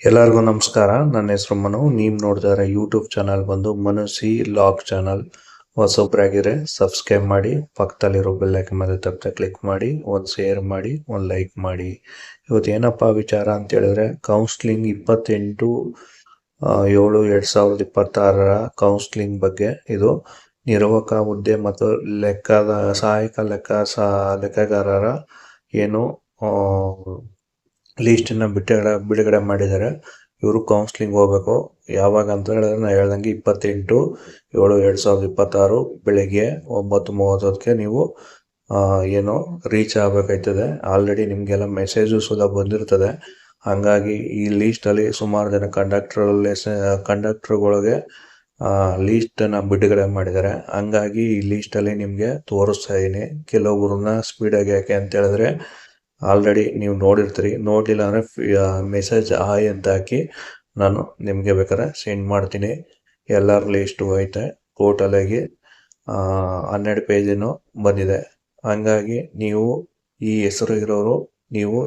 ಎಲ್ಲರಿಗೂ ನಮಸ್ಕಾರ. ನನ್ನ ಹೆಸರು ಮನು. ನೀವು ನೋಡ್ತಾ ಇರೋ ಯೂಟ್ಯೂಬ್ ಚಾನಲ್ ಬಂದು ಮನು ಸಿ ಲಾಗ್ ಚಾನಲ್. ಹೊಸೊಬ್ಬರಾಗಿದ್ರೆ ಸಬ್ಸ್ಕ್ರೈಬ್ ಮಾಡಿ, ಪಕ್ಕದಲ್ಲಿರೋ ಬೆಲ್ ಐಕಾನ್ ಮೇಲೆ ತಪ್ಪದೆ ಕ್ಲಿಕ್ ಮಾಡಿ, ಒಂದು ಶೇರ್ ಮಾಡಿ, ಒಂದು ಲೈಕ್ ಮಾಡಿ. ಇವತ್ತು ಏನಪ್ಪ ವಿಚಾರ ಅಂತ ಹೇಳಿದ್ರೆ, ಕೌನ್ಸ್ಲಿಂಗ್ 28/7/2026 ಕೌನ್ಸ್ಲಿಂಗ್ ಬಗ್ಗೆ. ಇದು ನಿರ್ವಾಹಕ ಹುದ್ದೆ ಮತ್ತು ಸಹಾಯಕ ಲೆಕ್ಕಗಾರರ ಏನು ಲೀಸ್ಟನ್ನು ಬಿಡುಗಡೆ ಮಾಡಿದ್ದಾರೆ. ಇವರು ಕೌನ್ಸ್ಲಿಂಗ್ ಹೋಗ್ಬೇಕು. ಯಾವಾಗ ಅಂತ ಹೇಳಿದ್ರೆ, ನಾನು ಹೇಳ್ದಂಗೆ 28/7/2026 ಬೆಳಿಗ್ಗೆ 9:30ಕ್ಕೆ ನೀವು ಏನು ರೀಚ್ ಆಗಬೇಕಾಯ್ತದೆ. ಆಲ್ರೆಡಿ ನಿಮಗೆಲ್ಲ ಮೆಸೇಜು ಸುಧಾ ಬಂದಿರ್ತದೆ. ಹಾಗಾಗಿ ಈ ಲೀಸ್ಟಲ್ಲಿ ಸುಮಾರು ಜನ ಕಂಡಕ್ಟರ್ಗಳಿಗೆ ಲೀಸ್ಟನ್ನು ಬಿಡುಗಡೆ ಮಾಡಿದ್ದಾರೆ. ಹಂಗಾಗಿ ಈ ಲೀಸ್ಟಲ್ಲಿ ನಿಮಗೆ ತೋರಿಸ್ತಾ ಇದ್ದೀನಿ. ಕೆಲವೊಬ್ಬರನ್ನ ಸ್ಪೀಡಾಗಿ ಯಾಕೆ ಅಂತ ಹೇಳಿದ್ರೆ, ಆಲ್ರೆಡಿ ನೀವು ನೋಡಿರ್ತೀರಿ. ನೋಡಲಿಲ್ಲ ಅಂದರೆ ಮೆಸೇಜ್ ಹಾಯ್ ಅಂತ ಹಾಕಿ ನಾನು ನಿಮಗೆ ಬೇಕಾದ್ರೆ ಸೆಂಡ್ ಮಾಡ್ತೀನಿ. ಎಲ್ಲರ ಲೀಸ್ಟು ಐತೆ. ಟೋಟಲಾಗಿ 12 ಪೇಜೇನೋ ಬಂದಿದೆ. ಹಂಗಾಗಿ ನೀವು ಈ ಹೆಸರು ಇರೋರು ನೀವು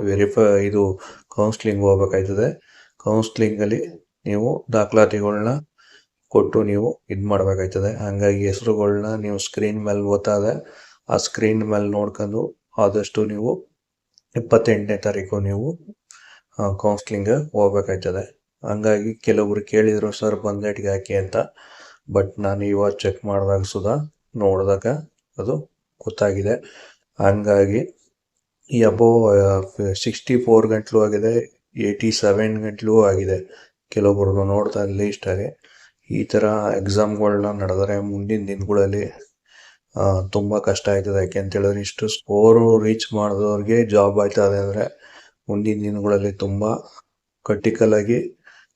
ಇದು ಕೌನ್ಸ್ಲಿಂಗ್ ಹೋಗ್ಬೇಕಾಯ್ತದೆ. ಕೌನ್ಸ್ಲಿಂಗಲ್ಲಿ ನೀವು ದಾಖಲಾತಿಗಳನ್ನ ಕೊಟ್ಟು ನೀವು ಇದು ಮಾಡಬೇಕಾಯ್ತದೆ. ಹಂಗಾಗಿ ಹೆಸರುಗಳನ್ನ ನೀವು ಸ್ಕ್ರೀನ್ ಮೇಲೆ ಓದ್ತಾಯಿದೆ. ಆ ಸ್ಕ್ರೀನ್ ಮೇಲೆ ನೋಡ್ಕೊಂಡು ಆದಷ್ಟು ನೀವು 28ನೇ ತಾರೀಕು ನೀವು ಕೌನ್ಸ್ಲಿಂಗ್ ಹೋಗ್ಬೇಕಾಯ್ತದೆ. ಹಂಗಾಗಿ ಕೆಲವರು ಕೇಳಿದರು, ಸರ್ ಬಂದೇಟ್ಗೆ ಹಾಕಿ ಅಂತ. ಬಟ್ ನಾನು ಇವಾಗ ಚೆಕ್ ಮಾಡಿದಾಗ ಸುಧಾ ನೋಡಿದಾಗ ಅದು ಗೊತ್ತಾಗಿದೆ. ಹಂಗಾಗಿ ಈ 64 ಗಂಟಲು ಆಗಿದೆ, 87 ಗಂಟಲು ಆಗಿದೆ. ಕೆಲವೊಬ್ರು ನೋಡ್ತಾ ಲೀಸ್ಟಾಗಿ ಈ ಥರ ಎಕ್ಸಾಮ್ಗಳನ್ನ ನಡೆದರೆ ಮುಂದಿನ ದಿನಗಳಲ್ಲಿ ತುಂಬ ಕಷ್ಟ ಆಯ್ತದೆ. ಯಾಕೆ ಅಂತ ಹೇಳಿದ್ರೆ, ಇಷ್ಟು ಸ್ಕೋರು ರೀಚ್ ಮಾಡಿದವ್ರಿಗೆ ಜಾಬ್ ಆಯ್ತದೆ ಅಂದರೆ ಮುಂದಿನ ದಿನಗಳಲ್ಲಿ ತುಂಬ ಕ್ರಿಟಿಕಲಾಗಿ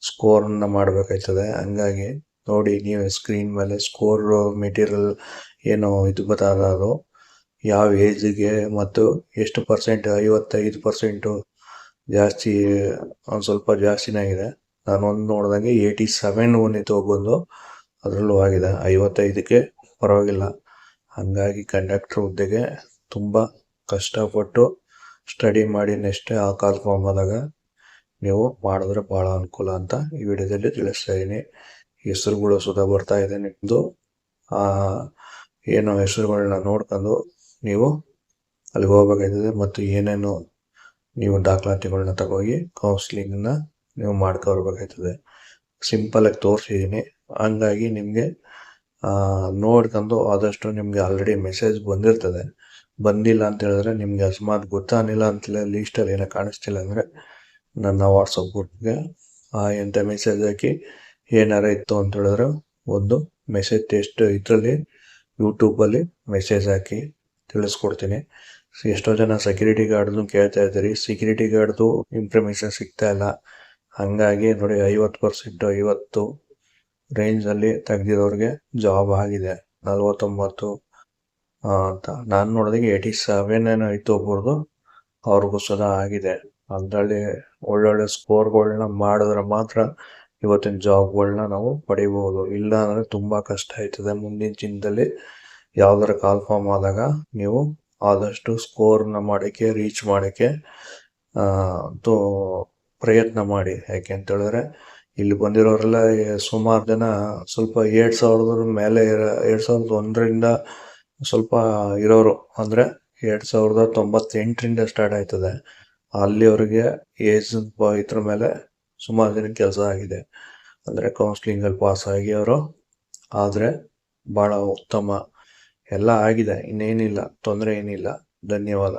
ಸ್ಕೋರನ್ನು ಮಾಡಬೇಕಾಯ್ತದೆ. ಹಂಗಾಗಿ ನೋಡಿ, ನೀವು ಸ್ಕ್ರೀನ್ ಮೇಲೆ ಸ್ಕೋರ್ ಮೆಟೀರಿಯಲ್ ಏನೋ ಇದು ಅದು ಯಾವ ಏಜಿಗೆ ಮತ್ತು ಎಷ್ಟು ಪರ್ಸೆಂಟ್, 55% ಜಾಸ್ತಿ, ಒಂದು ಸ್ವಲ್ಪ ಜಾಸ್ತಿನೇ ಆಗಿದೆ. ನಾನೊಂದು ನೋಡಿದಂಗೆ 87 ಬಂದಿತ್ತು ಬಂದು, ಅದರಲ್ಲೂ ಆಗಿದೆ 55ಕ್ಕೆ ಪರವಾಗಿಲ್ಲ. ಹಂಗಾಗಿ ಕಂಡಕ್ಟ್ರ್ ಹುದ್ದೆಗೆ ತುಂಬ ಕಷ್ಟಪಟ್ಟು ಸ್ಟಡಿ ಮಾಡಿ ನೆಕ್ಸ್ಟ್ ಆ ಕಾಲ್ಫಾರ್ಮ್ ಆದಾಗ ನೀವು ಮಾಡಿದ್ರೆ ಭಾಳ ಅನುಕೂಲ ಅಂತ ಈ ವಿಡಿಯೋದಲ್ಲಿ ತಿಳಿಸ್ತಾ ಇದ್ದೀನಿ. ಹೆಸರುಗಳು ಸುಧಾ ಬರ್ತಾ ಇದೆ. ನಿಮ್ಮದು ಏನೋ ಹೆಸರುಗಳನ್ನ ನೋಡ್ಕೊಂಡು ನೀವು ಅಲ್ಲಿಗೆ ಹೋಗ್ಬೇಕಾಯ್ತದೆ. ಮತ್ತು ಏನೇನು ನೀವು ದಾಖಲಾತಿಗಳನ್ನ ತಗೋಗಿ ಕೌನ್ಸ್ಲಿಂಗನ್ನ ನೀವು ಮಾಡ್ಕೊಬರ್ಬೇಕಾಯ್ತದೆ. ಸಿಂಪಲಾಗಿ ತೋರಿಸಿದ್ದೀನಿ. ಹಂಗಾಗಿ ನಿಮಗೆ ನೋಡ್ಕೊಂಡು ಆದಷ್ಟು ನಿಮಗೆ ಆಲ್ರೆಡಿ ಮೆಸೇಜ್ ಬಂದಿರ್ತದೆ. ಬಂದಿಲ್ಲ ಅಂತ ಹೇಳಿದ್ರೆ, ನಿಮಗೆ ಅಕಸ್ಮಾತ್ ಗೊತ್ತಾಗಲಿಲ್ಲ ಅಂತಲೇ ಲೀಸ್ಟಲ್ಲಿ ಏನೋ ಕಾಣಿಸ್ತಿಲ್ಲ ಅಂದರೆ ನನ್ನ ವಾಟ್ಸಪ್ ಗ್ರೂಪ್ಗೆ ಎಂಥ ಮೆಸೇಜ್ ಹಾಕಿ ಏನಾರ ಇತ್ತು ಅಂತ ಹೇಳಿದ್ರೆ ಒಂದು ಮೆಸೇಜ್ ಟೆಸ್ಟ್ ಇದರಲ್ಲಿ ಯೂಟ್ಯೂಬಲ್ಲಿ ಮೆಸೇಜ್ ಹಾಕಿ ತಿಳಿಸ್ಕೊಡ್ತೀನಿ. ಎಷ್ಟೋ ಜನ ಸೆಕ್ಯೂರಿಟಿ ಗಾರ್ಡ್ದು ಕೇಳ್ತಾ ಇದ್ದೀರಿ. ಸೆಕ್ಯೂರಿಟಿ ಗಾರ್ಡ್ದು ಇನ್ಫಾರ್ಮೇಷನ್ ಸಿಗ್ತಾ ಇಲ್ಲ. ಹಾಗಾಗಿ ನೋಡಿ, 50% ರೇಂಜಲ್ಲಿ ತೆಗ್ದಿರೋರಿಗೆ ಜಾಬ್ ಆಗಿದೆ. 49 ಅಂತ ನಾನು ನೋಡಿದಾಗ 87 ಏನೋ ಇತ್ತು ಒಬ್ಬರದು, ಅವ್ರಿಗೂ ಸದಾ ಆಗಿದೆ. ಅದರಲ್ಲಿ ಒಳ್ಳೊಳ್ಳೆ ಸ್ಕೋರ್ಗಳನ್ನ ಮಾಡಿದ್ರೆ ಮಾತ್ರ ಇವತ್ತಿನ ಜಾಬ್ಗಳನ್ನ ನಾವು ಪಡಿಬೋದು. ಇಲ್ಲ ಅಂದರೆ ತುಂಬ ಕಷ್ಟ ಆಯ್ತದೆ. ಮುಂದಿನ ದಿನದಲ್ಲಿ ಯಾವ್ದಾರ ಕಾಲ್ಫಾರ್ಮ್ ಆದಾಗ ನೀವು ಆದಷ್ಟು ಸ್ಕೋರ್ನ ಮಾಡೋಕ್ಕೆ, ರೀಚ್ ಮಾಡೋಕ್ಕೆ ಪ್ರಯತ್ನ ಮಾಡಿ. ಯಾಕೆ ಅಂತ ಹೇಳಿದ್ರೆ, ಇಲ್ಲಿ ಬಂದಿರೋರೆಲ್ಲ ಸುಮಾರು ಜನ ಸ್ವಲ್ಪ 2000 ಮೇಲೆ 2001ರಿಂದ ಸ್ವಲ್ಪ ಇರೋರು, ಅಂದರೆ 2098ರಿಂದ ಸ್ಟಾರ್ಟ್ ಆಯ್ತದೆ. ಅಲ್ಲಿವರೆಗೆ ಏಜ್ ಇದ್ರ ಮೇಲೆ ಸುಮಾರು ಜನಕ್ಕೆ ಕೆಲಸ ಆಗಿದೆ. ಅಂದರೆ ಕೌನ್ಸ್ಲಿಂಗಲ್ಲಿ ಪಾಸ್ ಆಗಿ ಅವರು ಆದರೆ ಭಾಳ ಉತ್ತಮ. ಎಲ್ಲ ಆಗಿದೆ, ಇನ್ನೇನಿಲ್ಲ, ತೊಂದರೆ ಏನಿಲ್ಲ. ಧನ್ಯವಾದ.